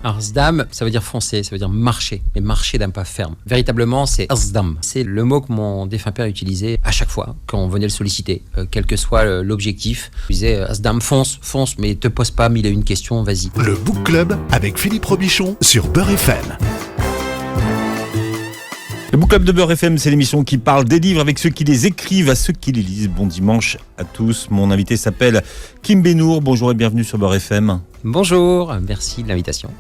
Alors, zdam, ça veut dire foncer, ça veut dire marcher, mais marcher d'un pas ferme. Véritablement, c'est zdam. C'est le mot que mon défunt père utilisait à chaque fois quand on venait le solliciter, quel que soit l'objectif. Il disait zdam, fonce, mais te pose pas 1001 questions, vas-y. Le Book Club avec Philippe Robichon sur Beurre FM. Le Book Club de Beurre FM, c'est l'émission qui parle des livres avec ceux qui les écrivent, à ceux qui les lisent. Bon dimanche à tous. Mon invité s'appelle Kim Benour. Bonjour et bienvenue sur Beurre FM. Bonjour, merci de l'invitation.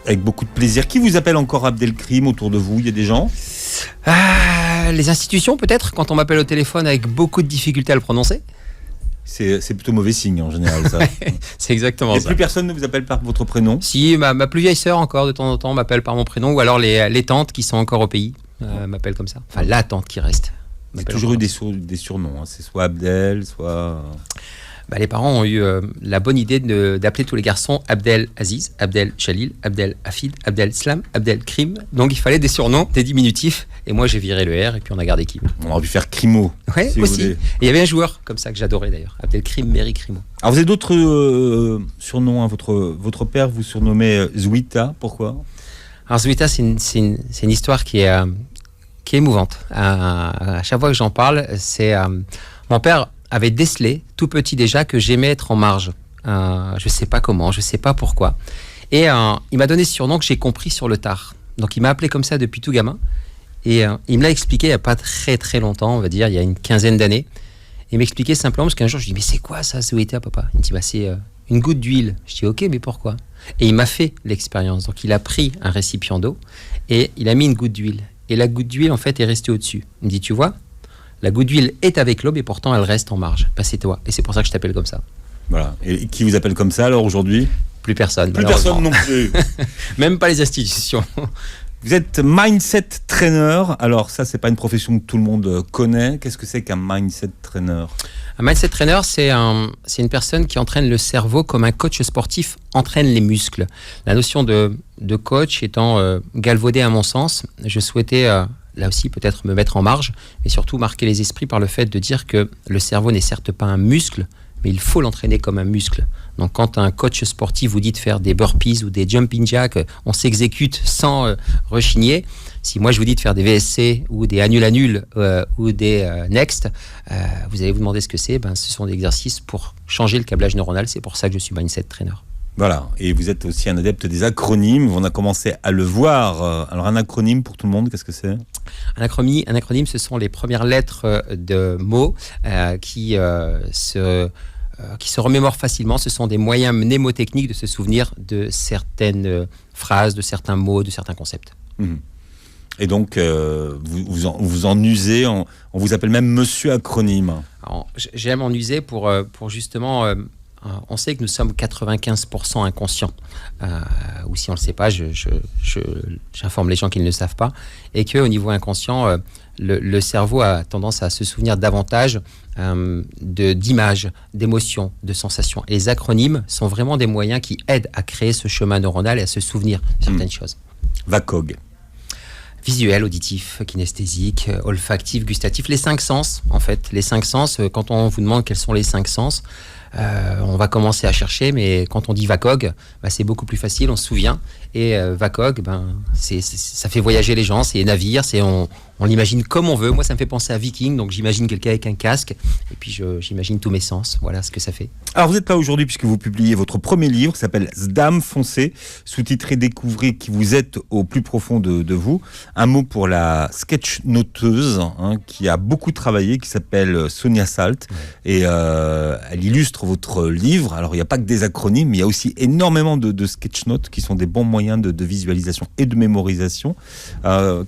Avec beaucoup de plaisir. Qui vous appelle encore Abdelkrim autour de vous? Il y a des gens? Les institutions peut-être, quand on m'appelle au téléphone avec beaucoup de difficultés à le prononcer. C'est plutôt mauvais signe en général, ça. C'est exactement ça. Et plus personne ne vous appelle par votre prénom? Si, ma plus vieille sœur encore de temps en temps m'appelle par mon prénom, ou alors les tantes qui sont encore au pays m'appellent comme ça. Enfin, la tante qui reste. Il y a toujours eu des surnoms, hein. C'est soit Abdel, soit... Les parents ont eu la bonne idée d'appeler tous les garçons Abdel Aziz, Abdel Jalil, Abdel Hafid, Abdel Slam, Abdel Krim. Donc il fallait des surnoms, des diminutifs. Et moi j'ai viré le R et puis on a gardé Kim. On aurait pu faire Crimo. Ouais, si aussi. Et il y avait un joueur comme ça que j'adorais d'ailleurs, Abdel Krim, Meri Crimo. Alors vous avez d'autres surnoms, hein. Votre père vous surnommait Zouita, pourquoi? Alors Zouita, c'est une histoire qui est émouvante. À chaque fois que j'en parle, c'est mon père avait décelé, tout petit déjà, que j'aimais être en marge. Je sais pas comment, je sais pas pourquoi. Et il m'a donné ce surnom que j'ai compris sur le tard. Donc il m'a appelé comme ça depuis tout gamin. Et il me l'a expliqué il n'y a pas très très longtemps, on va dire, il y a une quinzaine d'années. Il m'expliquait simplement, parce qu'un jour je lui dis, mais c'est quoi ça, Zouita, papa? Il me dit, c'est une goutte d'huile. Je dis, ok, mais pourquoi? Et il m'a fait l'expérience. Donc il a pris un récipient d'eau et il a mis une goutte d'huile. Et la goutte d'huile, en fait, est restée au-dessus. Il me dit, tu vois, la goutte d'huile est avec l'eau, mais pourtant elle reste en marge. C'est toi. Et c'est pour ça que je t'appelle comme ça. Voilà. Et qui vous appelle comme ça alors aujourd'hui? Plus personne. Plus personne non plus. Même pas les institutions. Vous êtes mindset trainer. Alors ça, c'est pas une profession que tout le monde connaît. Qu'est-ce que c'est qu'un mindset trainer? Un mindset trainer, c'est une personne qui entraîne le cerveau comme un coach sportif entraîne les muscles. La notion de coach étant galvaudée à mon sens, je souhaitais... là aussi peut-être me mettre en marge, mais surtout marquer les esprits par le fait de dire que le cerveau n'est certes pas un muscle, mais il faut l'entraîner comme un muscle. Donc quand un coach sportif vous dit de faire des burpees ou des jumping jacks, on s'exécute sans rechigner. Si moi je vous dis de faire des VSC ou des annul ou des next, vous allez vous demander ce que c'est. Ce sont des exercices pour changer le câblage neuronal. C'est pour ça que je suis mindset trainer. Voilà, et vous êtes aussi un adepte des acronymes, on a commencé à le voir. Alors un acronyme pour tout le monde, qu'est-ce que c'est? Un acronyme, ce sont les premières lettres de mots qui se remémorent facilement. Ce sont des moyens mnémotechniques de se souvenir de certaines phrases, de certains mots, de certains concepts. Et donc, vous en usez, on vous appelle même Monsieur Acronyme. Alors, j'aime en user pour justement... on sait que nous sommes 95% inconscients, ou si on ne le sait pas, j'informe les gens qui ne le savent pas, et qu'au niveau inconscient, le cerveau a tendance à se souvenir davantage d'images, d'émotions, de sensations. Et les acronymes sont vraiment des moyens qui aident à créer ce chemin neuronal et à se souvenir de certaines choses. VACOG. Visuel, auditif, kinesthésique, olfactif, gustatif, les 5 sens, en fait. Les 5 sens, quand on vous demande quels sont les 5 sens, on va commencer à chercher, mais quand on dit VACOG, c'est beaucoup plus facile, on se souvient. Et VACOG, ça fait voyager les gens, c'est navire, on l'imagine comme on veut. Moi, ça me fait penser à Viking, donc j'imagine quelqu'un avec un casque, et puis j'imagine tous mes sens. Voilà ce que ça fait. Alors, vous n'êtes pas aujourd'hui, puisque vous publiez votre premier livre, qui s'appelle Zdam, foncez, sous-titré Découvrez qui vous êtes au plus profond de vous. Un mot pour la sketch-noteuse, qui a beaucoup travaillé, qui s'appelle Sonia Salt, et elle illustre votre livre. Alors, il n'y a pas que des acronymes, mais il y a aussi énormément de sketch-notes qui sont des bons moyens de visualisation et de mémorisation. Parce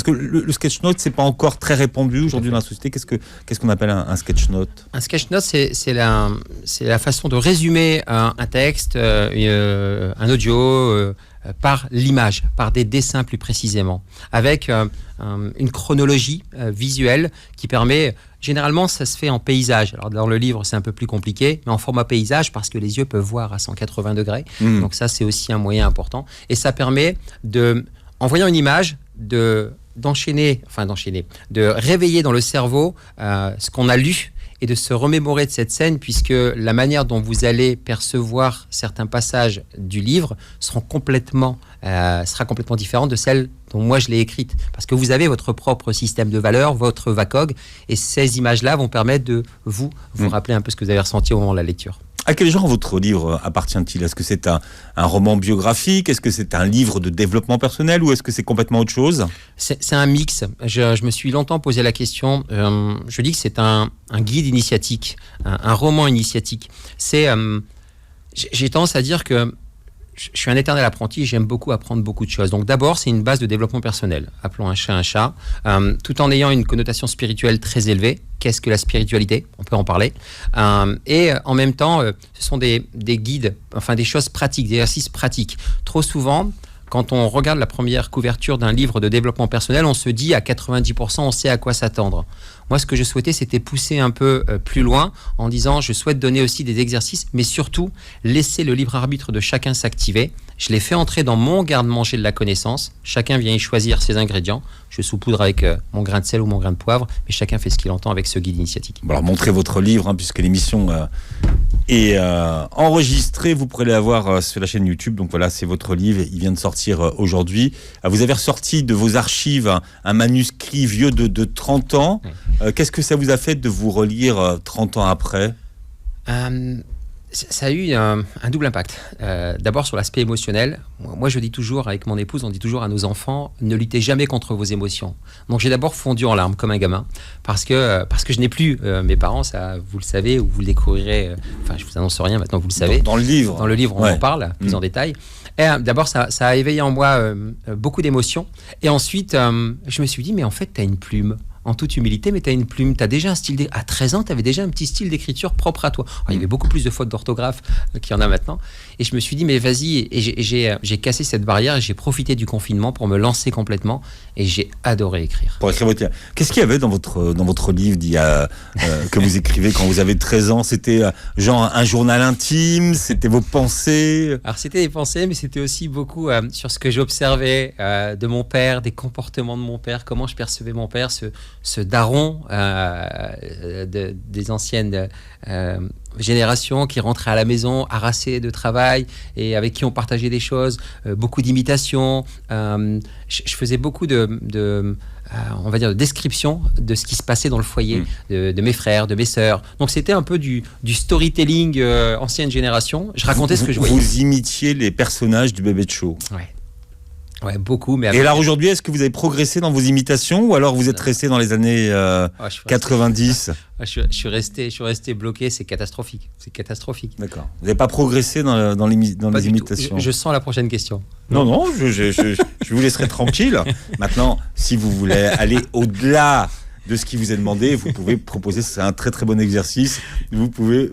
que le sketch-note, c'est pas encore très répandu aujourd'hui dans la société. Qu'est-ce qu'on appelle un sketch-note? Un sketch-note, c'est la façon de résumer un texte, un audio, par l'image, par des dessins plus précisément, avec une chronologie visuelle qui permet... Généralement, ça se fait en paysage. Alors, dans le livre, c'est un peu plus compliqué, mais en format paysage, parce que les yeux peuvent voir à 180 degrés. Donc ça, c'est aussi un moyen important. Et ça permet, en voyant une image, de réveiller dans le cerveau ce qu'on a lu et de se remémorer de cette scène, puisque la manière dont vous allez percevoir certains passages du livre sera complètement différente de celle dont moi je l'ai écrite. Parce que vous avez votre propre système de valeurs, votre VACOG, et ces images-là vont permettre de vous rappeler un peu ce que vous avez ressenti au moment de la lecture. À quel genre votre livre appartient-il ? Est-ce que c'est un roman biographique ? Est-ce que c'est un livre de développement personnel ? Ou est-ce que c'est complètement autre chose ? C'est un mix. Je me suis longtemps posé la question. Je dis que c'est un guide initiatique, un roman initiatique. J'ai tendance à dire que je suis un éternel apprenti et j'aime beaucoup apprendre beaucoup de choses. Donc d'abord, c'est une base de développement personnel. Appelons un chat, tout en ayant une connotation spirituelle très élevée. Qu'est-ce que la spiritualité ? On peut en parler. Et en même temps, ce sont des guides, enfin des choses pratiques, des exercices pratiques. Trop souvent, quand on regarde la première couverture d'un livre de développement personnel, on se dit à 90%, on sait à quoi s'attendre. Moi, ce que je souhaitais, c'était pousser un peu plus loin en disant, je souhaite donner aussi des exercices, mais surtout, laisser le libre arbitre de chacun s'activer. Je l'ai fait entrer dans mon garde-manger de la connaissance. Chacun vient y choisir ses ingrédients. Je saupoudre avec mon grain de sel ou mon grain de poivre, mais chacun fait ce qu'il entend avec ce guide initiatique. Bon, alors, montrez votre livre, puisque l'émission est enregistrée. Vous pourrez l'avoir sur la chaîne YouTube. Donc voilà, c'est votre livre. Il vient de sortir aujourd'hui. Vous avez ressorti de vos archives un manuscrit vieux de 30 ans. Qu'est-ce que ça vous a fait de vous relire 30 ans après ? Ça a eu un double impact. D'abord sur l'aspect émotionnel. Moi, je dis toujours, avec mon épouse, on dit toujours à nos enfants, ne luttez jamais contre vos émotions. Donc j'ai d'abord fondu en larmes comme un gamin, parce que je n'ai plus mes parents, ça vous le savez, ou vous le découvrirez, enfin je vous annonce rien, maintenant vous le savez. Dans le livre. Dans le livre, on en parle plus en détail. Et d'abord, ça a éveillé en moi beaucoup d'émotions. Et ensuite, je me suis dit, mais en fait, tu as une plume. En toute humilité, mais tu as une plume, tu as déjà un style... À 13 ans, tu avais déjà un petit style d'écriture propre à toi. Alors, il y avait beaucoup plus de fautes d'orthographe qu'il y en a maintenant. Et je me suis dit, mais vas-y, et j'ai cassé cette barrière et j'ai profité du confinement pour me lancer complètement. Et j'ai adoré écrire. Pour écrire votre... Qu'est-ce qu'il y avait dans votre livre que vous écrivez quand vous avez 13 ans ? C'était genre un journal intime ? C'était vos pensées ? Alors, c'était des pensées, mais c'était aussi beaucoup sur ce que j'observais de mon père, des comportements de mon père, comment je percevais mon père, ce daron des anciennes générations qui rentrait à la maison harassé de travail et avec qui on partageait des choses, beaucoup d'imitations. Je faisais beaucoup de description de ce qui se passait dans le foyer, de mes frères, de mes sœurs. Donc c'était un peu du storytelling ancienne génération. Je racontais ce que je voyais. Vous imitiez les personnages du Bébé de Show. Ouais, beaucoup. Mais et alors aujourd'hui, est-ce que vous avez progressé dans vos imitations ou alors vous êtes resté dans les années 90 ? Je suis resté bloqué, c'est catastrophique. D'accord. Vous n'avez pas progressé dans les imitations ? Je sens la prochaine question. Non, je vous laisserai tranquille. Maintenant, si vous voulez aller au-delà de ce qui vous est demandé, vous pouvez proposer, c'est un très très bon exercice, vous pouvez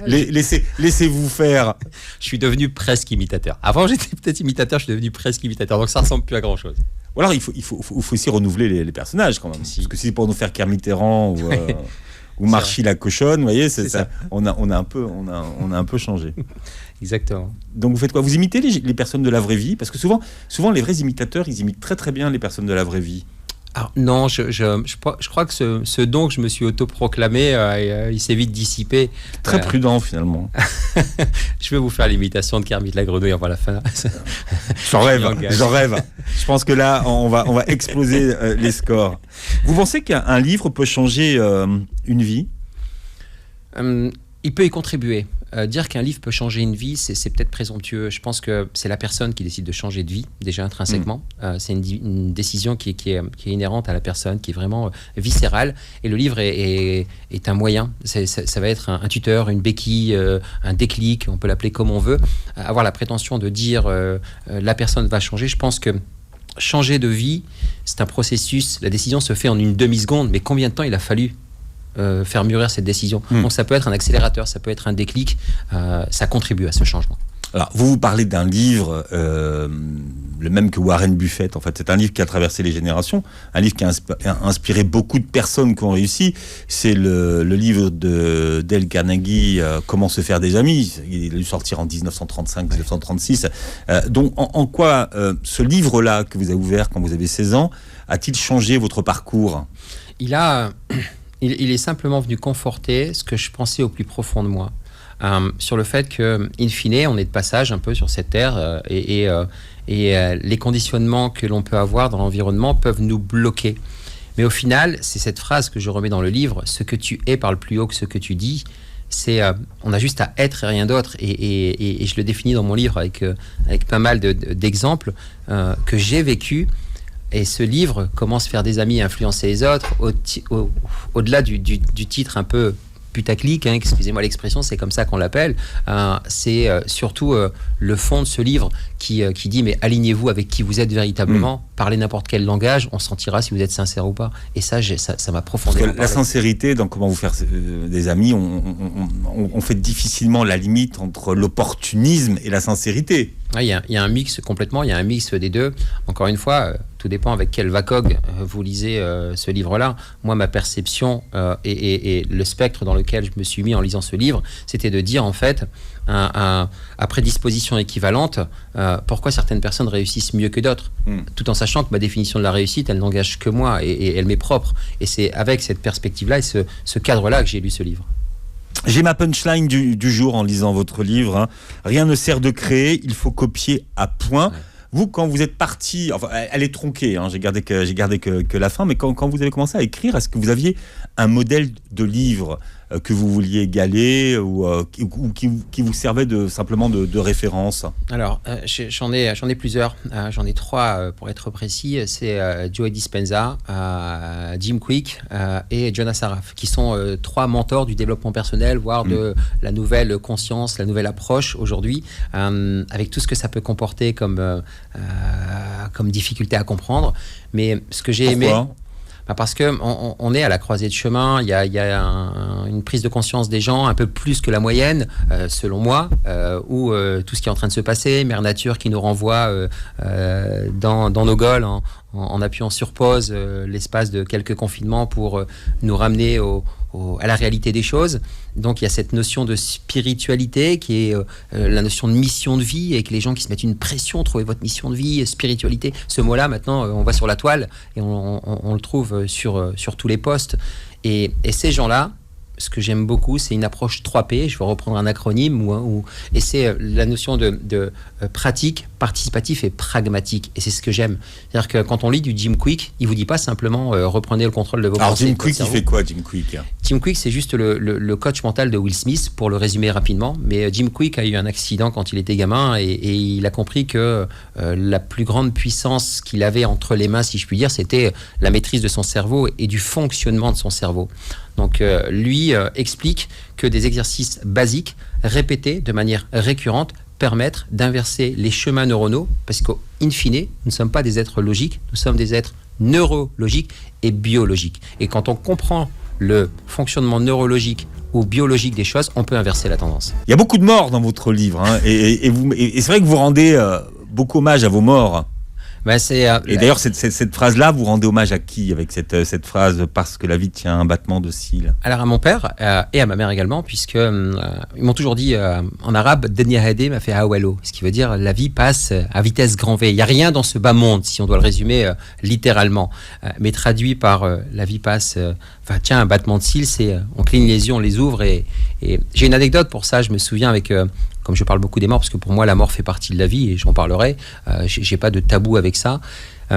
laissez-vous faire. Je suis devenu presque imitateur. Avant j'étais peut-être imitateur, je suis devenu presque imitateur, donc ça ressemble plus à grand chose. Ou alors il faut aussi renouveler les personnages quand même, parce que si c'est pour nous faire Kermit Mitterrand ou Marchie la cochonne, vous voyez, c'est ça. On a un peu changé. Exactement. Donc vous faites quoi ? Vous imitez les personnes de la vraie vie ? Parce que souvent les vrais imitateurs, ils imitent très très bien les personnes de la vraie vie. Alors, non, je crois que ce don que je me suis autoproclamé, il s'est vite dissipé. Très prudent finalement. Je vais vous faire l'imitation de Kermit la grenouille avant la fin. J'en rêve. Je pense que là, on va exploser les scores. Vous pensez qu'un livre peut changer une vie ? Il peut y contribuer. Dire qu'un livre peut changer une vie, c'est peut-être présomptueux. Je pense que c'est la personne qui décide de changer de vie, déjà intrinsèquement. C'est une décision qui est inhérente à la personne, qui est vraiment viscérale. Et le livre est un moyen. Ça va être un tuteur, une béquille, un déclic, on peut l'appeler comme on veut. Avoir la prétention de dire la personne va changer, je pense que changer de vie, c'est un processus. La décision se fait en une demi-seconde, mais combien de temps il a fallu faire mûrir cette décision. Donc ça peut être un accélérateur, ça peut être un déclic, ça contribue à ce changement. Alors vous parlez d'un livre le même que Warren Buffett, en fait c'est un livre qui a traversé les générations, un livre qui a inspiré beaucoup de personnes qui ont réussi. C'est le livre de Dale Carnegie, Comment se faire des amis. Il est dû sortir en 1935-1936. Donc en quoi ce livre-là que vous avez ouvert quand vous avez 16 ans a-t-il changé votre parcours ? Il a il est simplement venu conforter ce que je pensais au plus profond de moi. Sur le fait que, in fine, on est de passage un peu sur cette terre et les conditionnements que l'on peut avoir dans l'environnement peuvent nous bloquer. Mais au final, c'est cette phrase que je remets dans le livre, ce que tu es parle plus haut que ce que tu dis. C'est, on a juste à être et rien d'autre. Et je le définis dans mon livre avec pas mal d'exemples que j'ai vécu. Et ce livre, comment se faire des amis et influencer les autres, au-delà du titre un peu putaclic, hein, excusez-moi l'expression, c'est comme ça qu'on l'appelle, c'est surtout le fond de ce livre qui dit mais alignez-vous avec qui vous êtes véritablement, parlez n'importe quel langage, on sentira si vous êtes sincère ou pas. Et ça m'a profondément parlé. La sincérité dans comment vous faire des amis, on fait difficilement la limite entre l'opportunisme et la sincérité. Il y a un mix complètement, il y a un mix des deux. Encore une fois, tout dépend avec quel VACOG vous lisez ce livre-là. Moi, ma perception et le spectre dans lequel je me suis mis en lisant ce livre, c'était de dire en fait, à prédisposition équivalente, pourquoi certaines personnes réussissent mieux que d'autres, tout en sachant que ma définition de la réussite, elle n'engage que moi et elle m'est propre. Et c'est avec cette perspective-là et ce cadre-là que j'ai lu ce livre. J'ai ma punchline du jour en lisant votre livre. Hein. Rien ne sert de créer, il faut copier à point. Ouais. Vous, quand vous êtes parti, enfin, elle est tronquée, hein, j'ai gardé que la fin, mais quand vous avez commencé à écrire, est-ce que vous aviez un modèle de livre que vous vouliez égaler ou qui vous servait simplement de référence? Alors, j'en ai plusieurs. J'en ai trois pour être précis. C'est Joe Dispenza, Jim Kwik et Jonas Saraf, qui sont trois mentors du développement personnel, voire de la nouvelle conscience, la nouvelle approche aujourd'hui, avec tout ce que ça peut comporter comme difficulté à comprendre. Mais ce que j'ai aimé... Parce qu'on est à la croisée de chemin, il y a une prise de conscience des gens un peu plus que la moyenne, selon moi, où tout ce qui est en train de se passer, Mère Nature qui nous renvoie dans nos goals en appuyant sur pause l'espace de quelques confinements pour nous ramener à la réalité des choses. Donc il y a cette notion de spiritualité qui est la notion de mission de vie, et que les gens qui se mettent une pression, trouvez votre mission de vie, spiritualité, ce mot-là maintenant on va sur la toile et on le trouve sur tous les posts, et ces gens-là, ce que j'aime beaucoup, c'est une approche 3P. Je vais reprendre un acronyme, et c'est la notion de pratique, participatif et pragmatique. Et c'est ce que j'aime. C'est-à-dire que quand on lit du Jim Kwik, il ne vous dit pas simplement reprenez le contrôle de vos pensées. Alors Jim Kwik, il fait quoi, Jim Kwik? Jim Kwik, c'est juste le coach mental de Will Smith, pour le résumer rapidement. Mais Jim Kwik a eu un accident quand il était gamin, et il a compris que la plus grande puissance qu'il avait entre les mains, si je puis dire, c'était la maîtrise de son cerveau et du fonctionnement de son cerveau. Donc lui explique que des exercices basiques, répétés de manière récurrente, permettent d'inverser les chemins neuronaux, parce qu'in fine, nous ne sommes pas des êtres logiques, nous sommes des êtres neurologiques et biologiques. Et quand on comprend le fonctionnement neurologique ou biologique des choses, on peut inverser la tendance. Il y a beaucoup de morts dans votre livre, hein, et c'est vrai que vous rendez beaucoup hommage à vos morts. Et d'ailleurs, cette phrase-là, vous rendez hommage à qui avec cette phrase, parce que la vie tient un battement de cils? Alors à mon père et à ma mère également, puisque ils m'ont toujours dit en arabe, Denia Hede m'a fait Awelo, ce qui veut dire la vie passe à vitesse grand V. Il n'y a rien dans ce bas monde, si on doit le résumer littéralement, mais traduit par la vie passe. Tiens, un battement de cils, c'est on cligne les yeux, on les ouvre, et j'ai une anecdote pour ça. Je me souviens avec comme je parle beaucoup des morts, parce que pour moi la mort fait partie de la vie et j'en parlerai, j'ai pas de tabou avec ça. Je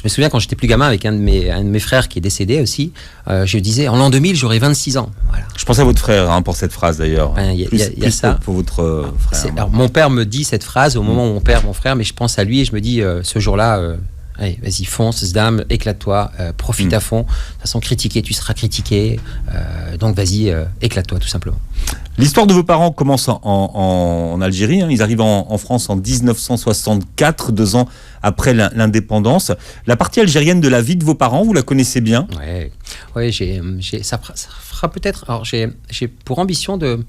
me souviens quand j'étais plus gamin, avec un de mes frères qui est décédé aussi, je disais en l'an 2000 j'aurai 26 ans. Voilà. Je pense à votre frère pour cette phrase d'ailleurs. Il y a ça. Pour votre frère. Alors, mon père me dit cette phrase au moment où on perd mon frère, mais je pense à lui et je me dis ce jour-là, allez, vas-y, fonce, Zdam, éclate-toi, profite à fond. De toute façon, critiquer, tu seras critiqué. Donc vas-y, éclate-toi tout simplement. L'histoire de vos parents commence en Algérie. Hein. Ils arrivent en France en 1964, 2 ans après l'indépendance. La partie algérienne de la vie de vos parents, vous la connaissez bien? Ouais, ça fera peut-être... Alors, j'ai pour ambition de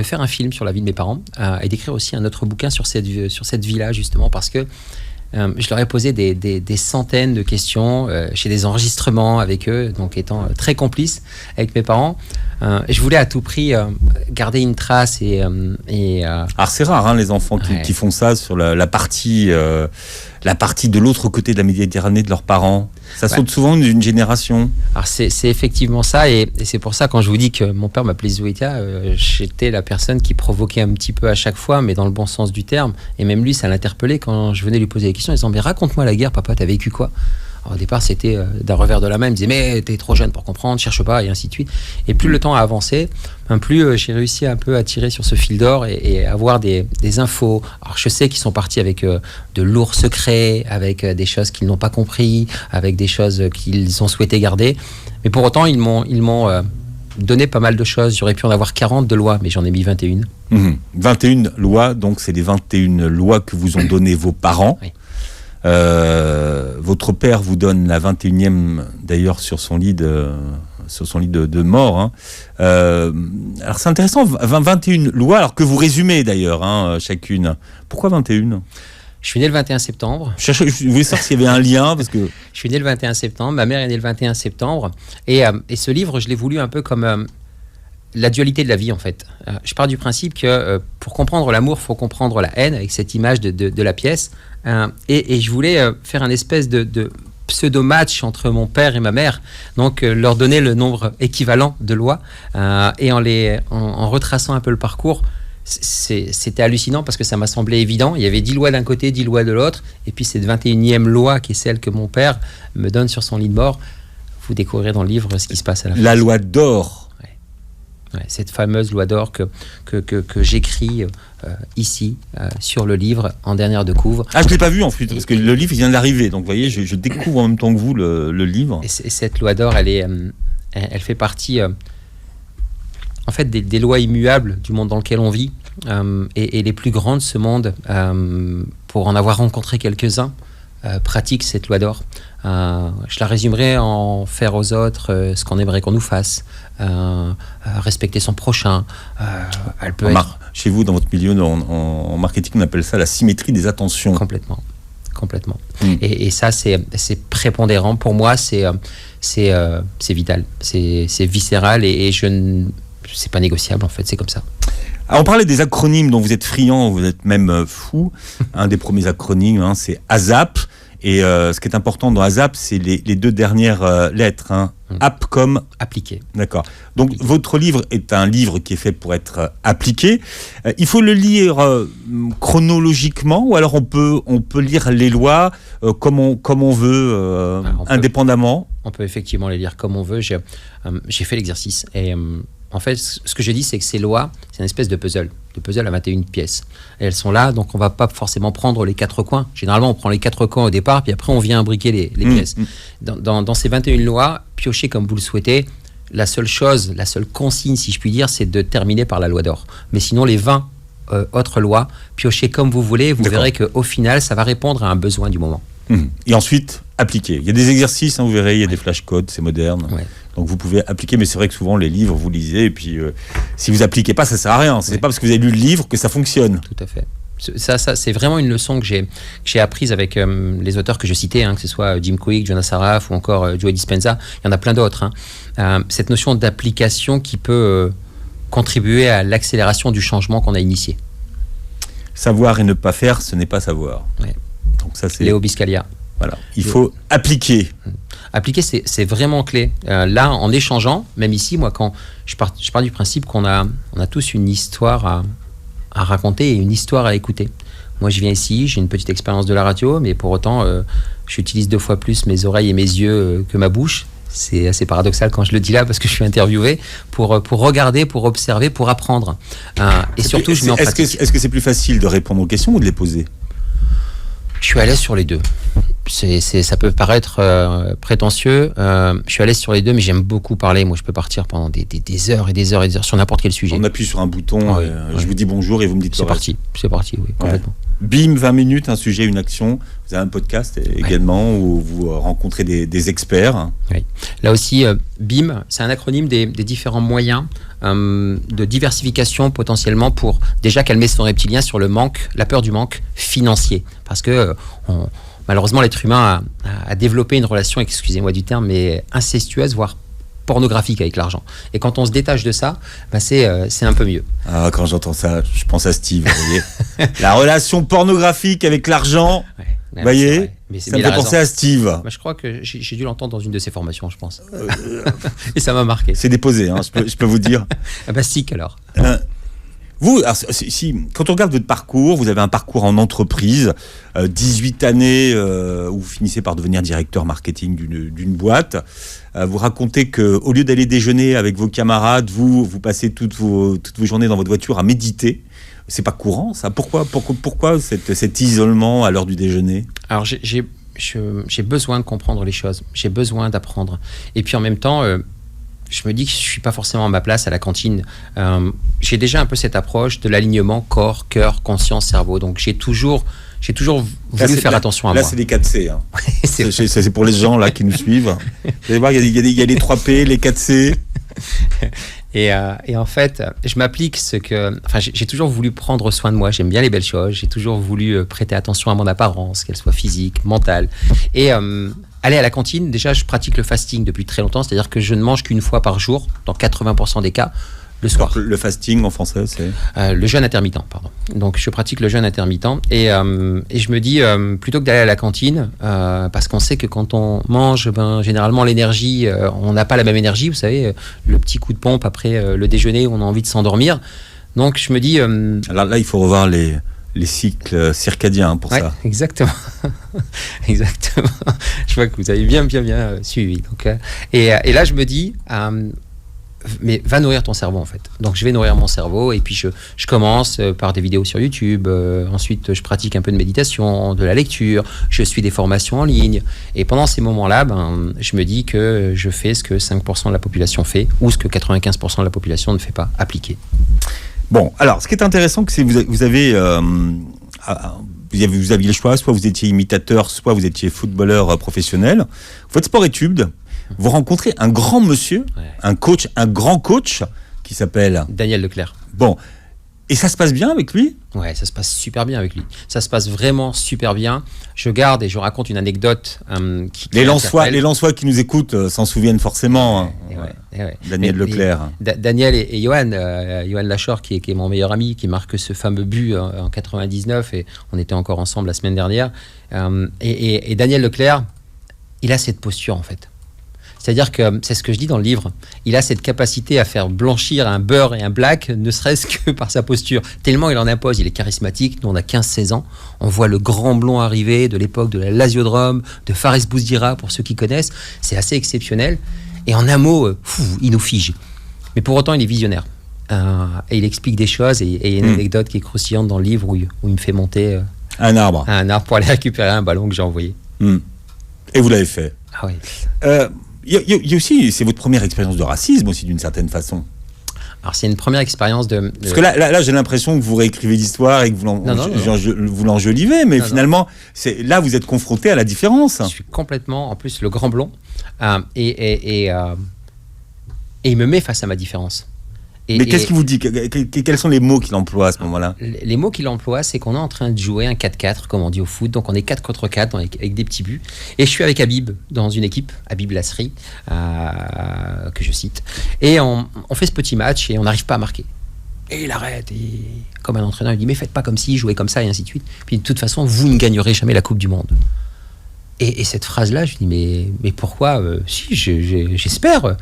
faire un film sur la vie de mes parents et d'écrire aussi un autre bouquin sur cette vie-là, justement, parce que je leur ai posé des centaines de questions, j'ai des enregistrements avec eux, donc étant très complice avec mes parents. Je voulais à tout prix garder une trace Alors c'est rare les enfants qui font ça sur la partie de l'autre côté de la Méditerranée de leurs parents. Ça saute souvent d'une génération. Alors c'est effectivement ça, et c'est pour ça quand je vous dis que mon père m'appelait Zoïta, j'étais la personne qui provoquait un petit peu à chaque fois, mais dans le bon sens du terme. Et même lui, ça l'interpellait quand je venais lui poser des questions, en disant mais raconte-moi la guerre, papa, t'as vécu quoi? Alors, au départ, c'était d'un revers de la main. Il me disait mais t'es trop jeune pour comprendre, cherche pas, et ainsi de suite. Et plus le temps a avancé, plus j'ai réussi un peu à tirer sur ce fil d'or et avoir des infos. Alors je sais qu'ils sont partis avec de lourds secrets, avec des choses qu'ils n'ont pas compris, avec des choses qu'ils ont souhaité garder. Mais pour autant, ils m'ont donné pas mal de choses. J'aurais pu en avoir 40 de lois, mais j'en ai mis 21. 21 lois, donc c'est les 21 lois que vous ont donné vos parents. Oui. Votre père vous donne la 21e d'ailleurs sur son lit de mort. Alors c'est intéressant, 21 lois, alors que vous résumez d'ailleurs chacune. Pourquoi 21 ? Je suis né le 21 septembre. Je voulais savoir s'il y avait un lien. Parce que... Je suis né le 21 septembre, ma mère est née le 21 septembre. Et ce livre, je l'ai voulu un peu comme la dualité de la vie, en fait. Je pars du principe que pour comprendre l'amour, il faut comprendre la haine, avec cette image de la pièce. Et je voulais faire un espèce de pseudo-match entre mon père et ma mère, donc leur donner le nombre équivalent de lois, et en retraçant un peu le parcours. C'était hallucinant parce que ça m'a semblé évident. Il y avait 10 lois d'un côté, 10 lois de l'autre, et puis cette 21e loi qui est celle que mon père me donne sur son lit de mort. Vous découvrirez dans le livre ce qui se passe à la fin. La loi d'or. Ouais, cette fameuse loi d'or que j'écris ici, sur le livre, en dernière de couve. Ah, je ne l'ai pas vu ensuite, parce que le livre vient d'arriver. Donc, vous voyez, je découvre en même temps que vous le livre. Et cette loi d'or, elle fait partie... en fait, des lois immuables du monde dans lequel on vit, et les plus grandes de ce monde, pour en avoir rencontré quelques-uns, pratiquent cette loi d'or. Je la résumerai en faire aux autres ce qu'on aimerait qu'on nous fasse, respecter son prochain. Elle peut être... Chez vous, dans votre milieu, en marketing, on appelle ça la symétrie des attentions. Complètement. Et ça, c'est prépondérant. Pour moi, c'est vital, c'est viscéral, et c'est pas négociable, en fait, c'est comme ça. Alors, on parlait des acronymes dont vous êtes friand, vous êtes même fou. Un des premiers acronymes, c'est ASAP. Et ce qui est important dans ASAP, c'est les 2 dernières lettres. App comme appliqué. D'accord. Donc votre livre est un livre qui est fait pour être appliqué. Il faut le lire chronologiquement, ou alors on peut lire les lois comme on veut, indépendamment. On peut effectivement les lire comme on veut. J'ai fait l'exercice, et en fait, ce que je dis, c'est que ces lois, c'est une espèce de puzzle à 21 pièces. Et elles sont là, donc on ne va pas forcément prendre les 4 coins. Généralement, on prend les 4 coins au départ, puis après, on vient imbriquer les pièces. Dans ces 21 lois, piochez comme vous le souhaitez. La seule consigne, si je puis dire, c'est de terminer par la loi d'or. Mais sinon, les 20 autres lois, piochez comme vous voulez. Vous verrez qu'au final, ça va répondre à un besoin du moment. Et ensuite, appliquer. Il y a des exercices, vous verrez, il y a des flashcodes, c'est moderne. Ouais. Donc vous pouvez appliquer, mais c'est vrai que souvent les livres, vous lisez, et puis si vous appliquez pas, ça sert à rien. C'est pas parce que vous avez lu le livre que ça fonctionne. Tout à fait. Ça, c'est vraiment une leçon que j'ai apprise avec les auteurs que je citais, que ce soit Jim Quick, Jonas Saraf ou encore Joe Dispenza. Il y en a plein d'autres. Cette notion d'application qui peut contribuer à l'accélération du changement qu'on a initié. Savoir et ne pas faire, ce n'est pas savoir. Ouais. Donc ça, c'est... Léo Biscaglia. Voilà. Il faut appliquer. Appliquer, c'est vraiment clé. Là, en échangeant, même ici, moi, quand je pars du principe qu'on a tous une histoire à raconter et une histoire à écouter. Moi, je viens ici, j'ai une petite expérience de la radio, mais pour autant, j'utilise 2 fois plus mes oreilles et mes yeux que ma bouche. C'est assez paradoxal quand je le dis là, parce que je suis interviewé pour regarder, pour observer, pour apprendre. Et surtout, je mets en pratique. Est-ce que c'est plus facile de répondre aux questions ou de les poser ? Je suis à l'aise sur les deux. Ça peut paraître prétentieux. Je suis à l'aise sur les deux, mais j'aime beaucoup parler. Moi, je peux partir pendant des heures et des heures et des heures sur n'importe quel sujet. On appuie sur un bouton, je vous dis bonjour et vous me dites c'est parti, oui, complètement. Bim, 20 minutes, un sujet, une action. Vous avez un podcast également où vous rencontrez des experts. Oui. Là aussi, BIM, c'est un acronyme des différents moyens de diversification potentiellement pour déjà calmer son reptilien sur la peur du manque financier. Parce que malheureusement, l'être humain a développé une relation, excusez-moi du terme, mais incestueuse, voire pornographique avec l'argent. Et quand on se détache de ça, c'est un peu mieux. Ah, quand j'entends ça, je pense à Steve, vous voyez. La relation pornographique avec l'argent, vous voyez, ça me fait penser à Steve. Je crois que j'ai dû l'entendre dans une de ses formations, je pense. Et ça m'a marqué. C'est déposé, je peux vous dire. Stick alors. Vous, alors, quand on regarde votre parcours, vous avez un parcours en entreprise, 18 années où vous finissez par devenir directeur marketing d'une boîte. Vous racontez qu'au lieu d'aller déjeuner avec vos camarades, vous passez toutes vos journées dans votre voiture à méditer. C'est pas courant, ça. Pourquoi cet isolement à l'heure du déjeuner ? Alors, j'ai besoin de comprendre les choses. J'ai besoin d'apprendre. Et puis en même temps, je me dis que je suis pas forcément à ma place à la cantine. J'ai déjà un peu cette approche de l'alignement corps, cœur, conscience, cerveau. Donc j'ai toujours voulu faire attention à moi. Là, c'est les 4C. Hein. C'est pour les gens là qui nous suivent. Vous allez voir, il y a les 3P, les 4C. Et en fait, je m'applique j'ai toujours voulu prendre soin de moi. J'aime bien les belles choses. J'ai toujours voulu prêter attention à mon apparence, qu'elle soit physique, mentale. Et aller à la cantine, déjà, je pratique le fasting depuis très longtemps. C'est-à-dire que je ne mange qu'une fois par jour, dans 80% des cas, le soir. Donc, le fasting en français, c'est le jeûne intermittent, pardon. Donc, je pratique le jeûne intermittent. Et je me dis, plutôt que d'aller à la cantine, parce qu'on sait que quand on mange, généralement, l'énergie, on n'a pas la même énergie. Vous savez, le petit coup de pompe après le déjeuner où on a envie de s'endormir. Donc, je me dis... Alors là, il faut revoir les cycles circadiens pour ça. Exactement. Exactement. Je vois que vous avez bien suivi. Donc, et là, je me dis... mais va nourrir ton cerveau en fait. Donc je vais nourrir mon cerveau et puis je commence par des vidéos sur YouTube, ensuite je pratique un peu de méditation, de la lecture, je suis des formations en ligne et pendant ces moments-là, je me dis que je fais ce que 5% de la population fait ou ce que 95% de la population ne fait pas appliquer. Bon, alors ce qui est intéressant, c'est que vous aviez le choix, soit vous étiez imitateur, soit vous étiez footballeur professionnel. Votre sport-études, vous rencontrez un grand monsieur, un grand coach qui s'appelle Daniel Leclerc. Bon, et ça se passe bien avec lui ? Ouais, ça se passe super bien avec lui. Ça se passe vraiment super bien. Je garde et je raconte une anecdote les Lensois qui nous écoutent s'en souviennent forcément. Daniel Leclerc. Daniel et Johan Lachor, qui est mon meilleur ami, qui marque ce fameux but en 99 et on était encore ensemble la semaine dernière. Et Daniel Leclerc, il a cette posture en fait. C'est-à-dire que, c'est ce que je dis dans le livre, il a cette capacité à faire blanchir un beurre et un black, ne serait-ce que par sa posture. Tellement il en impose, il est charismatique. Nous, on a 15-16 ans. On voit le grand blond arriver de l'époque de la Lasiodrome, de Fares Bouzdira, pour ceux qui connaissent. C'est assez exceptionnel. Et en un mot, il nous fige. Mais pour autant, il est visionnaire. Et il explique des choses. Et il y a une anecdote qui est croustillante dans le livre où il me fait monter un arbre pour aller récupérer un ballon que j'ai envoyé. Et vous l'avez fait. Ah oui. Il y a aussi, c'est votre première expérience de racisme aussi d'une certaine façon. Alors c'est une première expérience de... Parce que là j'ai l'impression que vous réécrivez l'histoire et que vous l'enjolivez, mais finalement, là vous êtes confronté à la différence. Je suis complètement, en plus, le grand blond, et il me met face à ma différence. Mais qu'est-ce qu'il vous dit ? Quels sont les mots qu'il emploie à ce moment-là ? Les mots qu'il emploie, c'est qu'on est en train de jouer un 4-4, comme on dit au foot. Donc on est 4 contre 4 avec des petits buts. Et je suis avec Habib dans une équipe, Habib Lasri, que je cite. Et on fait ce petit match et on n'arrive pas à marquer. Et il arrête. Et comme un entraîneur, il dit « Mais faites pas comme si, jouez comme ça, et ainsi de suite. Puis de toute façon, vous ne gagnerez jamais la Coupe du Monde. » Et cette phrase-là, je dis mais pourquoi si, j'espère.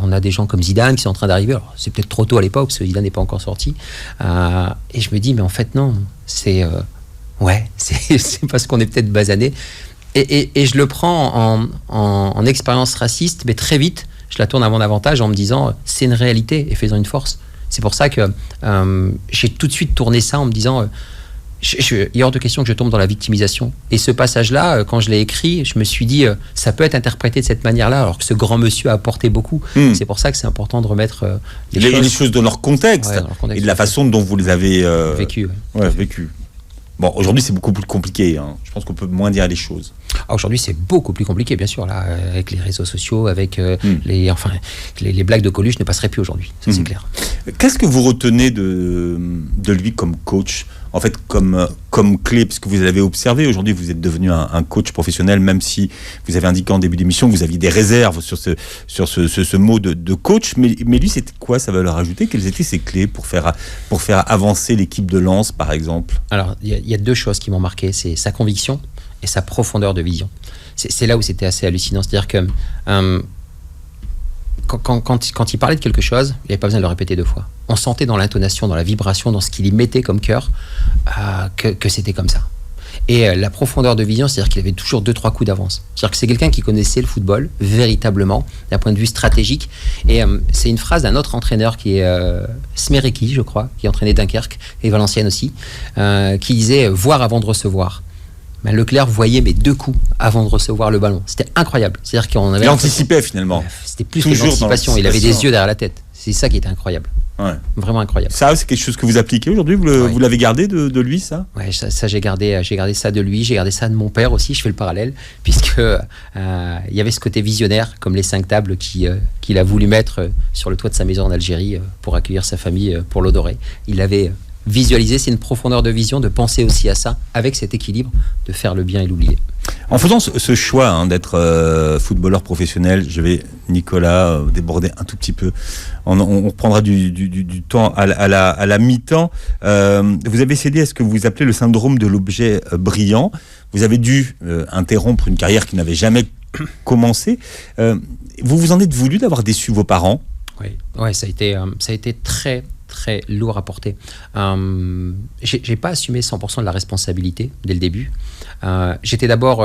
On a des gens comme Zidane qui sont en train d'arriver. Alors, c'est peut-être trop tôt à l'époque, parce que Zidane n'est pas encore sorti. Et je me dis, mais en fait, non. C'est parce qu'on est peut-être basané. Et je le prends en expérience raciste, mais très vite, je la tourne à mon avantage en me disant, c'est une réalité, et faisant une force. C'est pour ça que j'ai tout de suite tourné ça en me disant... il est hors de question que je tombe dans la victimisation. Et ce passage-là, quand je l'ai écrit, je me suis dit, ça peut être interprété de cette manière-là, alors que ce grand monsieur a apporté beaucoup. C'est pour ça que c'est important de remettre les choses dans leur contexte, et de la façon dont vous les avez vécu. Vécu. Bon, aujourd'hui, c'est beaucoup plus compliqué. Je pense qu'on peut moins dire les choses. Aujourd'hui, c'est beaucoup plus compliqué, bien sûr, là, avec les réseaux sociaux, avec les blagues de Coluche ne passeraient plus aujourd'hui, ça c'est clair. Qu'est-ce que vous retenez de lui comme coach ? en fait, comme clé, parce que vous avez observé, aujourd'hui, vous êtes devenu un coach professionnel, même si vous avez indiqué en début d'émission que vous aviez des réserves sur ce mot de coach. Mais lui, c'était quoi sa valeur ajoutée? Quelles étaient ses clés pour faire avancer l'équipe de Lens, par exemple? Alors, il y a deux choses qui m'ont marqué, c'est sa conviction et sa profondeur de vision. C'est là où c'était assez hallucinant. C'est-à-dire que quand il parlait de quelque chose, il n'y avait pas besoin de le répéter 2 fois. On sentait dans l'intonation, dans la vibration, dans ce qu'il y mettait comme cœur, que c'était comme ça. Et la profondeur de vision, c'est-à-dire qu'il avait toujours 2-3 coups d'avance. C'est-à-dire que c'est quelqu'un qui connaissait le football, véritablement, d'un point de vue stratégique. Et c'est une phrase d'un autre entraîneur qui est Smereki, je crois, qui entraînait Dunkerque, et Valenciennes aussi, qui disait « voir avant de recevoir ». Ben, Leclerc voyait mes 2 coups avant de recevoir le ballon. C'était incroyable. C'est-à-dire qu'on avait... Il anticipait finalement. C'était plus que l'anticipation. Il avait des yeux derrière la tête. C'est ça qui était incroyable. Ouais. Vraiment incroyable. Ça, c'est quelque chose que vous appliquez aujourd'hui. Vous l'avez gardé de lui, ça? Ouais, ça j'ai gardé ça de lui. J'ai gardé ça de mon père aussi. Je fais le parallèle, puisque il y avait ce côté visionnaire, comme les 5 tables qu'il a voulu mettre sur le toit de sa maison en Algérie pour accueillir sa famille pour l'eau dorée. Il avait visualisé, c'est une profondeur de vision, de penser aussi à ça, avec cet équilibre, de faire le bien et l'oublier. En faisant ce choix d'être footballeur professionnel, je vais, Nicolas, déborder un tout petit peu. On reprendra du temps à la mi-temps. Vous avez cédé à ce que vous appelez le syndrome de l'objet brillant. Vous avez dû interrompre une carrière qui n'avait jamais commencé. Vous vous en êtes voulu d'avoir déçu vos parents? Oui, ça a été très très lourd à porter. J'ai pas assumé 100% de la responsabilité dès le début. J'étais d'abord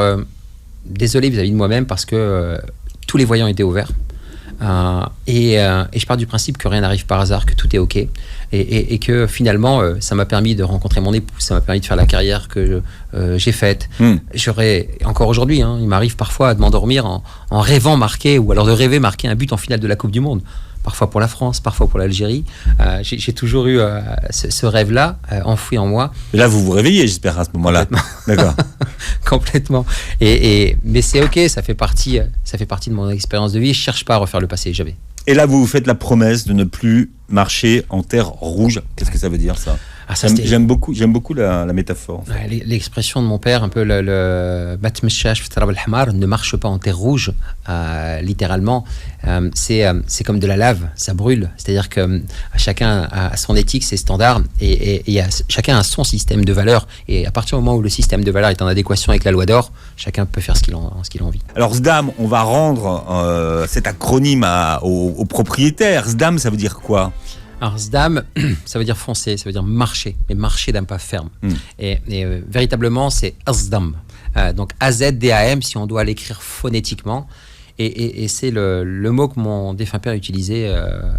désolé vis-à-vis de moi-même parce que tous les voyants étaient ouverts. Et je pars du principe que rien n'arrive par hasard, que tout est OK. Et que finalement, ça m'a permis de rencontrer mon épouse, ça m'a permis de faire la carrière que j'ai faite. J'aurais, encore aujourd'hui, il m'arrive parfois de m'endormir en rêvant marquer, ou alors de rêver marquer un but en finale de la Coupe du Monde. Parfois pour la France, parfois pour l'Algérie. J'ai toujours eu ce rêve-là enfoui en moi. Et là, vous vous réveillez, j'espère, à ce moment-là. D'accord. Complètement. Mais c'est OK, ça fait partie de mon expérience de vie. Je ne cherche pas à refaire le passé, jamais. Et là, vous vous faites la promesse de ne plus marcher en terre rouge. Qu'est-ce que ça veut dire, ça? J'aime beaucoup la métaphore. En fait. L'expression de mon père, un peu ne marche pas en terre rouge, littéralement. C'est comme de la lave, ça brûle. C'est-à-dire que chacun a son éthique, ses standards, et chacun a son système de valeurs. Et à partir du moment où le système de valeurs est en adéquation avec la loi d'or, chacun peut faire ce qu'il a envie. Alors SDAM, on va rendre cet acronyme aux propriétaires. SDAM, ça veut dire quoi? Alors SDAM, ça veut dire foncer, ça veut dire marcher, mais marcher d'un pas ferme. Et véritablement, c'est ASDAM. Donc AZDAM, si on doit l'écrire phonétiquement. Et c'est le mot que mon défunt père utilisait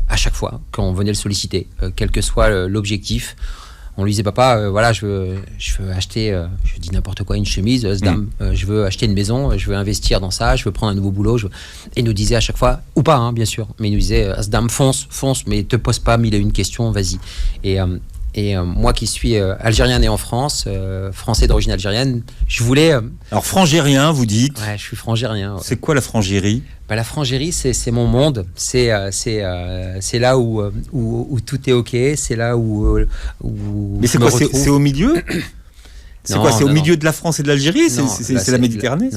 à chaque fois quand on venait le solliciter, quel que soit l'objectif. On lui disait, papa, voilà, je veux acheter, je dis n'importe quoi, une chemise, SDAM, je veux acheter une maison, je veux investir dans ça, je veux prendre un nouveau boulot. Et il nous disait à chaque fois, ou pas, bien sûr, mais il nous disait, SDAM, fonce, mais te pose pas 1001 questions, vas-y. Et moi qui suis algérien né en France, français d'origine algérienne, je voulais... Alors frangérien, vous dites? Ouais, je suis frangérien. Ouais. C'est quoi la frangérie? La frangérie, c'est mon monde. C'est là où tout est OK. C'est là où mais c'est quoi? C'est au milieu? C'est quoi? C'est au milieu de la France et de l'Algérie? C'est la Méditerranée?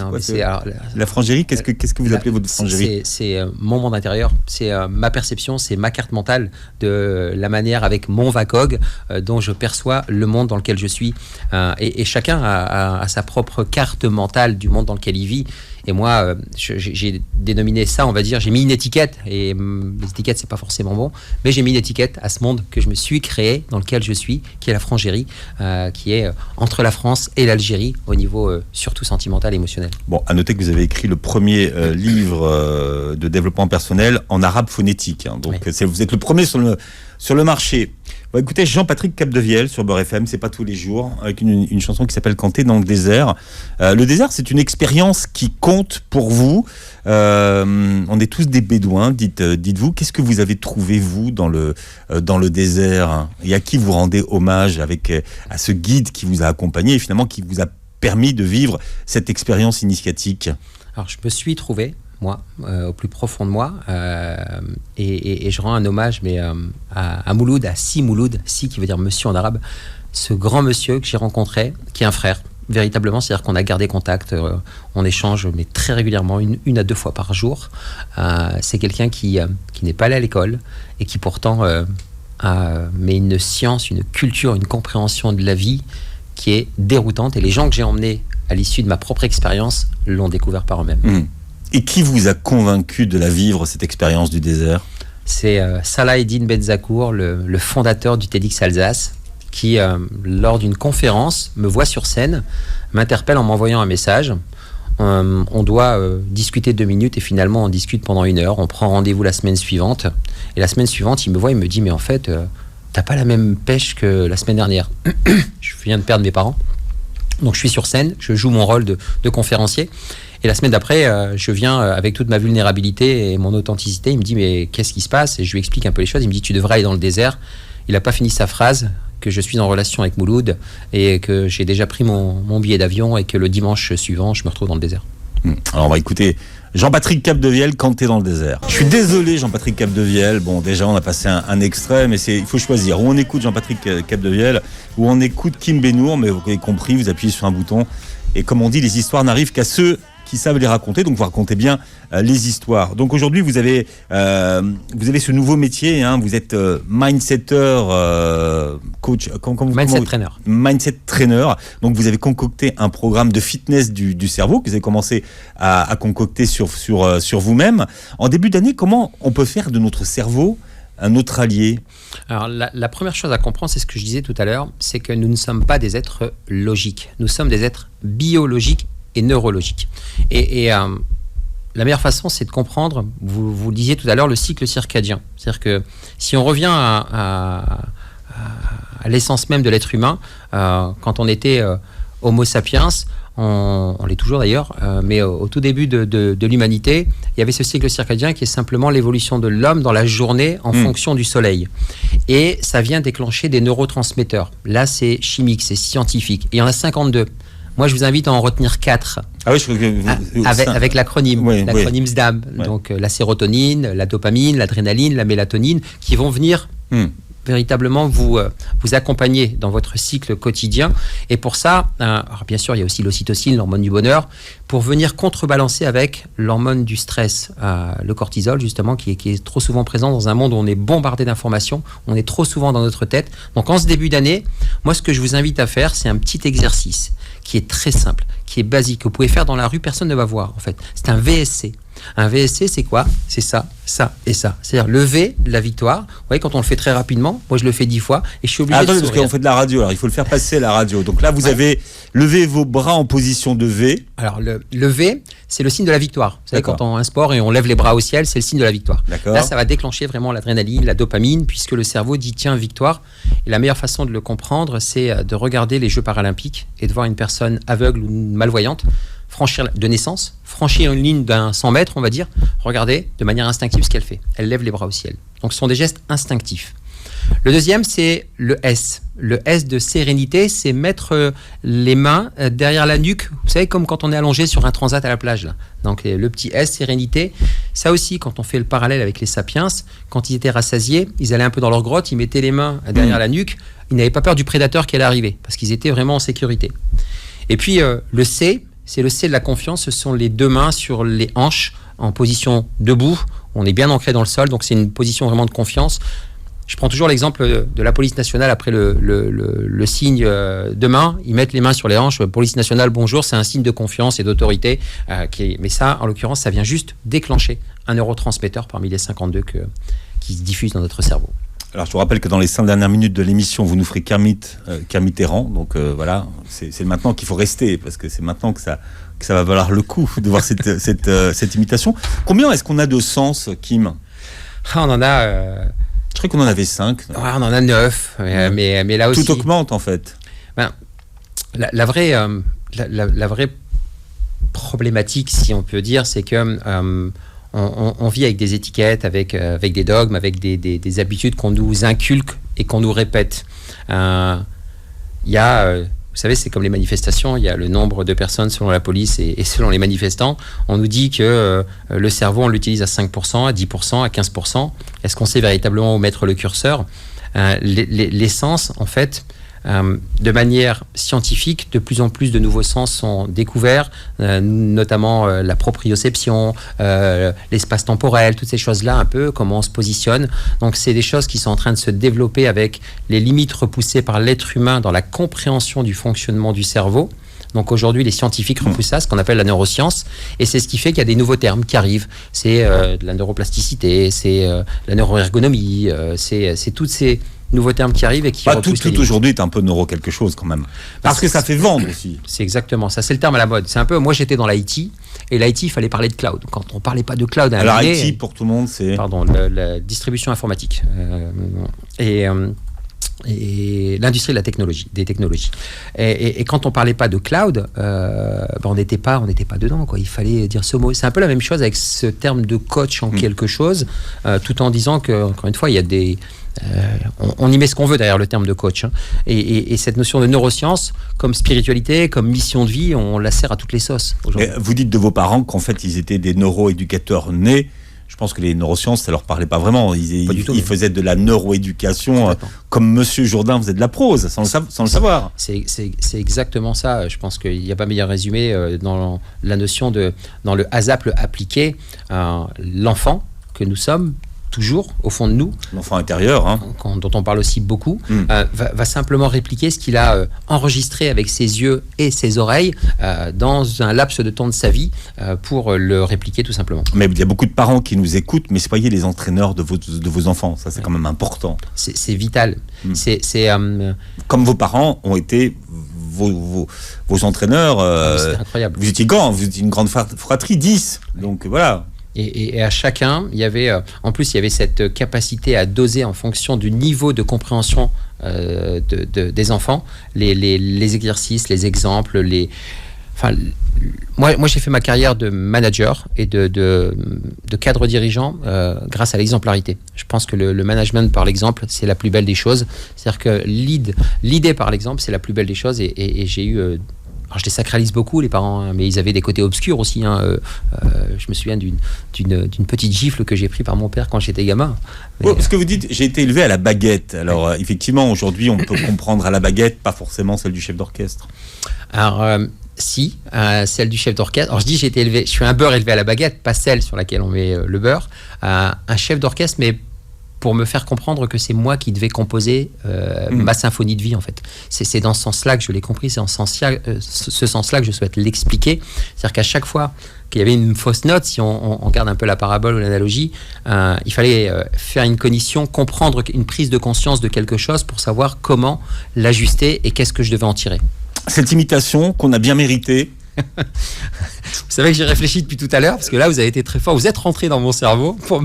La frangérie, qu'est-ce que vous appelez votre frangérie? C'est mon monde intérieur. C'est ma perception, c'est ma carte mentale de la manière avec mon VACOG dont je perçois le monde dans lequel je suis. Et chacun a sa propre carte mentale du monde dans lequel il vit. Et moi, j'ai dénominé ça, on va dire, j'ai mis une étiquette, et les étiquettes, c'est pas forcément bon, mais j'ai mis une étiquette à ce monde que je me suis créé, dans lequel je suis, qui est la frangérie, qui est entre la France et l'Algérie, au niveau surtout sentimental et émotionnel. Bon, à noter que vous avez écrit le premier livre de développement personnel en arabe phonétique. Donc, oui. Vous êtes le premier sur le marché. Bon, écoutez, Jean-Patrick Capdevielle sur Beurre FM, c'est pas tous les jours, avec une chanson qui s'appelle Quand t'es dans le désert. Le désert, c'est une expérience qui compte pour vous. On est tous des bédouins, dites-vous. Qu'est-ce que vous avez trouvé, vous, dans le désert? Et à qui vous rendez hommage à ce guide qui vous a accompagné et finalement qui vous a permis de vivre cette expérience initiatique? Alors, je me suis trouvé, moi, au plus profond de moi, et je rends un hommage à Mouloud, à Si Mouloud, Si qui veut dire monsieur en arabe, ce grand monsieur que j'ai rencontré, qui est un frère, véritablement, c'est-à-dire qu'on a gardé contact, on échange mais très régulièrement, une à deux fois par jour. C'est quelqu'un qui n'est pas allé à l'école et qui pourtant mais une science, une culture, une compréhension de la vie qui est déroutante. Et les gens que j'ai emmenés à l'issue de ma propre expérience l'ont découvert par eux-mêmes. Et qui vous a convaincu de la vivre, cette expérience du désert ? C'est Salah Eddine Benzakour, le fondateur du TEDx Alsace, qui, lors d'une conférence, me voit sur scène, m'interpelle en m'envoyant un message. On doit discuter 2 minutes et finalement on discute pendant 1 heure. On prend rendez-vous la semaine suivante. Et la semaine suivante, il me voit, il me dit « Mais en fait, t'as pas la même pêche que la semaine dernière. » Je viens de perdre mes parents. Donc je suis sur scène, je joue mon rôle de conférencier. Et la semaine d'après, je viens avec toute ma vulnérabilité et mon authenticité. Il me dit « Mais qu'est-ce qui se passe ?» Et je lui explique un peu les choses. Il me dit « Tu devrais aller dans le désert. » Il n'a pas fini sa phrase, que je suis en relation avec Mouloud et que j'ai déjà pris mon billet d'avion et que le dimanche suivant, je me retrouve dans le désert. Alors on va écouter Jean-Patrick Capdevielle quand t'es dans le désert. Je suis désolé Jean-Patrick Capdevielle, bon déjà on a passé un extrait, mais il faut choisir. Ou on écoute Jean-Patrick Capdevielle, ou on écoute Kim Benour, mais vous avez compris, vous appuyez sur un bouton. Et comme on dit, les histoires n'arrivent qu'à ceux qui savent les raconter, donc vous racontez bien les histoires. Donc aujourd'hui, vous avez ce nouveau métier, hein, vous êtes mindsetter, coach, mindset trainer. Donc vous avez concocté un programme de fitness du cerveau que vous avez commencé à concocter sur vous-même. En début d'année, comment on peut faire de notre cerveau un autre allié ? Alors la première chose à comprendre, c'est ce que je disais tout à l'heure, c'est que nous ne sommes pas des êtres logiques, nous sommes des êtres biologiques et neurologique. Et la meilleure façon, c'est de comprendre, vous le disiez tout à l'heure, le cycle circadien. C'est-à-dire que si on revient à l'essence même de l'être humain, quand on était Homo sapiens, on l'est toujours d'ailleurs, mais au tout début de l'humanité, il y avait ce cycle circadien qui est simplement l'évolution de l'homme dans la journée en fonction du soleil. Et ça vient déclencher des neurotransmetteurs. Là, c'est chimique, c'est scientifique. Et il y en a 52. Moi, je vous invite à en retenir 4. Ah oui, je crois que avec l'acronyme, oui. SDAM. Ouais. Donc la sérotonine, la dopamine, l'adrénaline, la mélatonine, qui vont venir véritablement vous accompagner dans votre cycle quotidien. Et pour ça, alors bien sûr, il y a aussi l'ocytocine, l'hormone du bonheur, pour venir contrebalancer avec l'hormone du stress, le cortisol, justement, qui est trop souvent présent dans un monde où on est bombardé d'informations, on est trop souvent dans notre tête. Donc en ce début d'année, moi, ce que je vous invite à faire, c'est un petit exercice qui est très simple, qui est basique, que vous pouvez faire dans la rue, personne ne va voir, en fait. C'est un VSC. Un VSC, c'est quoi ? C'est ça, ça et ça. C'est-à-dire le V, la victoire. Vous voyez, quand on le fait très rapidement, moi je le fais 10 fois et je suis obligé de sourire. Parce qu'on fait de la radio, alors il faut le faire passer à la radio. Donc là, vous avez levé vos bras en position de V. Alors le V, c'est le signe de la victoire. Vous savez, quand on a un sport et on lève les bras au ciel, c'est le signe de la victoire. D'accord. Là, ça va déclencher vraiment l'adrénaline, la dopamine, puisque le cerveau dit tiens, victoire. Et la meilleure façon de le comprendre, c'est de regarder les Jeux paralympiques et de voir une personne aveugle ou malvoyante franchir une ligne d'un 100 mètres, on va dire, regardez de manière instinctive ce qu'elle fait. Elle lève les bras au ciel. Donc ce sont des gestes instinctifs. Le deuxième, c'est le S. Le S de sérénité, c'est mettre les mains derrière la nuque. Vous savez, comme quand on est allongé sur un transat à la plage, là. Donc le petit S, sérénité. Ça aussi, quand on fait le parallèle avec les sapiens, quand ils étaient rassasiés, ils allaient un peu dans leur grotte, ils mettaient les mains derrière la nuque. Ils n'avaient pas peur du prédateur qui allait arriver, parce qu'ils étaient vraiment en sécurité. Et puis le C, c'est le C de la confiance. Ce sont les 2 mains sur les hanches en position debout. On est bien ancré dans le sol, donc c'est une position vraiment de confiance. Je prends toujours l'exemple de la police nationale après le signe de main. Ils mettent les mains sur les hanches. Police nationale, bonjour, c'est un signe de confiance et d'autorité. Mais ça, en l'occurrence, ça vient juste déclencher un neurotransmetteur parmi les 52 qui se diffusent dans notre cerveau. Alors, je vous rappelle que dans les 5 dernières minutes de l'émission, vous nous ferez Kermit Errant. Donc voilà, c'est maintenant qu'il faut rester, parce que c'est maintenant que ça va valoir le coup de voir cette imitation. Combien est-ce qu'on a de sens, Kim ? On en a... Je crois qu'on en avait 5. Ouais, on en a 9, mais là aussi... Tout augmente, en fait. La vraie problématique, si on peut dire, c'est que... On vit avec des étiquettes, avec des dogmes, avec des habitudes qu'on nous inculque et qu'on nous répète. Il y a, vous savez, c'est comme les manifestations, il y a le nombre de personnes selon la police et selon les manifestants. On nous dit que le cerveau, on l'utilise à 5%, à 10%, à 15%. Est-ce qu'on sait véritablement où mettre le curseur ? L'essence, en fait, de manière scientifique, de plus en plus de nouveaux sens sont découverts, notamment la proprioception, l'espace temporel, toutes ces choses-là, un peu, comment on se positionne. Donc, c'est des choses qui sont en train de se développer avec les limites repoussées par l'être humain dans la compréhension du fonctionnement du cerveau. Donc aujourd'hui, les scientifiques repoussent ça, ce qu'on appelle la neuroscience, et c'est ce qui fait qu'il y a des nouveaux termes qui arrivent. C'est de la neuroplasticité, c'est la neuroergonomie, c'est tous ces nouveaux termes qui arrivent et qui repoussent tout aujourd'hui est un peu neuro quelque chose quand même. Parce que ça fait vendre aussi. C'est exactement ça, c'est le terme à la mode. C'est un peu, moi j'étais dans l'IT, et l'IT, il fallait parler de cloud. Quand on parlait pas de cloud... Alors IT, pour tout le monde, c'est... Pardon, la distribution informatique. Et l'industrie de la technologie, des technologies. Et quand on parlait pas de cloud, on n'était pas dedans, quoi. Il fallait dire ce mot. C'est un peu la même chose avec ce terme de coach en quelque chose, tout en disant que, encore une fois, il y a des... on y met ce qu'on veut derrière le terme de coach. Hein. Et cette notion de neurosciences, comme spiritualité, comme mission de vie, on la sert à toutes les sauces aujourd'hui. Vous dites de vos parents qu'en fait, ils étaient des neuroéducateurs nés. Je pense que les neurosciences, ça leur parlait pas vraiment. Ils faisaient de la neuroéducation, comme Monsieur Jourdain faisait de la prose, sans le savoir. C'est exactement ça. Je pense qu'il n'y a pas meilleur résumé dans la notion dans le ASAP appliqué. L'enfant que nous sommes, toujours au fond de nous, l'enfant intérieur, hein. Dont on parle aussi beaucoup, va simplement répliquer ce qu'il a enregistré avec ses yeux et ses oreilles dans un laps de temps de sa vie pour le répliquer tout simplement. Mais il y a beaucoup de parents qui nous écoutent, mais soyez les entraîneurs de vos enfants, ça c'est quand même important. C'est vital. Comme vos parents ont été vos entraîneurs. C'était incroyable. Vous étiez une grande fratrie, 10, donc voilà. Et à chacun, il y avait cette capacité à doser en fonction du niveau de compréhension des enfants, les exercices, les exemples, moi j'ai fait ma carrière de manager et de cadre dirigeant grâce à l'exemplarité. Je pense que le management par l'exemple, c'est la plus belle des choses. C'est-à-dire que l'idée par l'exemple, c'est la plus belle des choses, et j'ai eu... Alors je les sacralise beaucoup, les parents, hein, mais ils avaient des côtés obscurs aussi. Hein. Je me souviens d'une petite gifle que j'ai prise par mon père quand j'étais gamin. Parce que vous dites, j'ai été élevé à la baguette. Alors effectivement, aujourd'hui, on peut comprendre à la baguette, pas forcément celle du chef d'orchestre. Alors si, celle du chef d'orchestre. Alors je dis, je suis un beurre élevé à la baguette, pas celle sur laquelle on met le beurre. Un chef d'orchestre, mais pour me faire comprendre que c'est moi qui devais composer ma symphonie de vie, en fait. C'est dans ce sens-là que je l'ai compris, c'est dans ce sens-là que je souhaite l'expliquer. C'est-à-dire qu'à chaque fois qu'il y avait une fausse note, si on regarde un peu la parabole ou l'analogie, il fallait faire une cognition, comprendre une prise de conscience de quelque chose pour savoir comment l'ajuster et qu'est-ce que je devais en tirer. Cette imitation qu'on a bien méritée. Vous savez que j'y réfléchi depuis tout à l'heure, parce que là vous avez été très fort, vous êtes rentré dans mon cerveau pour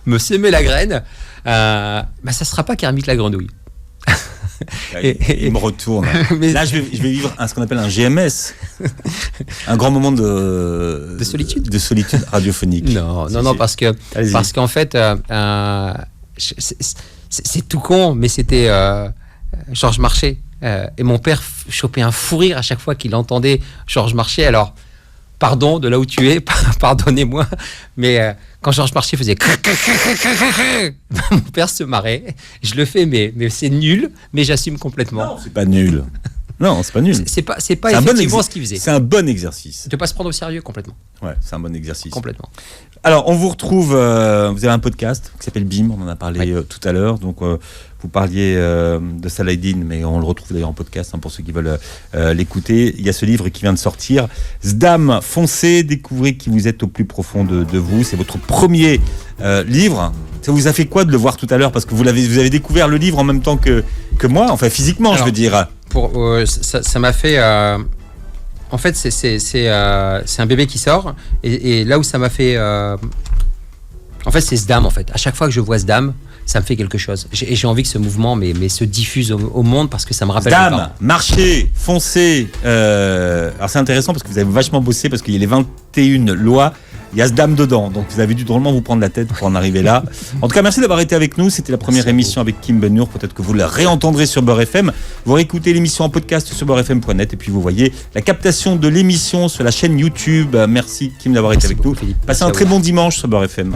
me semer la graine. Ça sera pas Kermit la grenouille. Il me retourne. Mais là je vais vivre ce qu'on appelle un GMS, un grand moment de solitude radiophonique. Non, parce qu'en fait c'est tout con, mais c'était Georges Marchais. Et mon père chopait un fou rire à chaque fois qu'il entendait Georges Marchais. Alors, pardon de là où tu es, pardonnez-moi, mais quand Georges Marchais faisait mon père se marrait. Je le fais, mais c'est nul, mais j'assume complètement. Non, c'est pas nul. Non, c'est pas nul. C'est pas effectivement ce qu'il faisait. C'est un bon exercice. De pas se prendre au sérieux complètement. Ouais, c'est un bon exercice. Complètement. Alors, on vous retrouve. Vous avez un podcast qui s'appelle BIM. On en a parlé tout à l'heure. Donc, vous parliez de Saladin, mais on le retrouve d'ailleurs en podcast pour ceux qui veulent l'écouter. Il y a ce livre qui vient de sortir. Zdam, foncez, découvrez qui vous êtes au plus profond de vous. C'est votre premier livre. Ça vous a fait quoi de le voir tout à l'heure? Parce que vous avez découvert le livre en même temps que moi, enfin physiquement. Alors, je veux dire. Ça m'a fait. En fait, c'est un bébé qui sort, et là où ça m'a fait. En fait, c'est Zdam, en fait. À chaque fois que je vois Zdam, ça me fait quelque chose. J'ai envie que ce mouvement mais se diffuse au monde, parce que ça me rappelle. Zdam, marchez, foncez. Alors c'est intéressant parce que vous avez vachement bossé, parce qu'il y a les 21 lois. Il y a Zdam dedans, donc vous avez dû drôlement vous prendre la tête pour en arriver là. En tout cas, merci d'avoir été avec nous. C'était la première émission avec Kim Ben-Nur. Peut-être que vous la réentendrez sur Beurre FM. Vous réécoutez l'émission en podcast sur beurrefm.net, et puis vous voyez la captation de l'émission sur la chaîne YouTube. Merci Kim d'avoir été avec nous. Passez un très bon dimanche sur Beurre FM.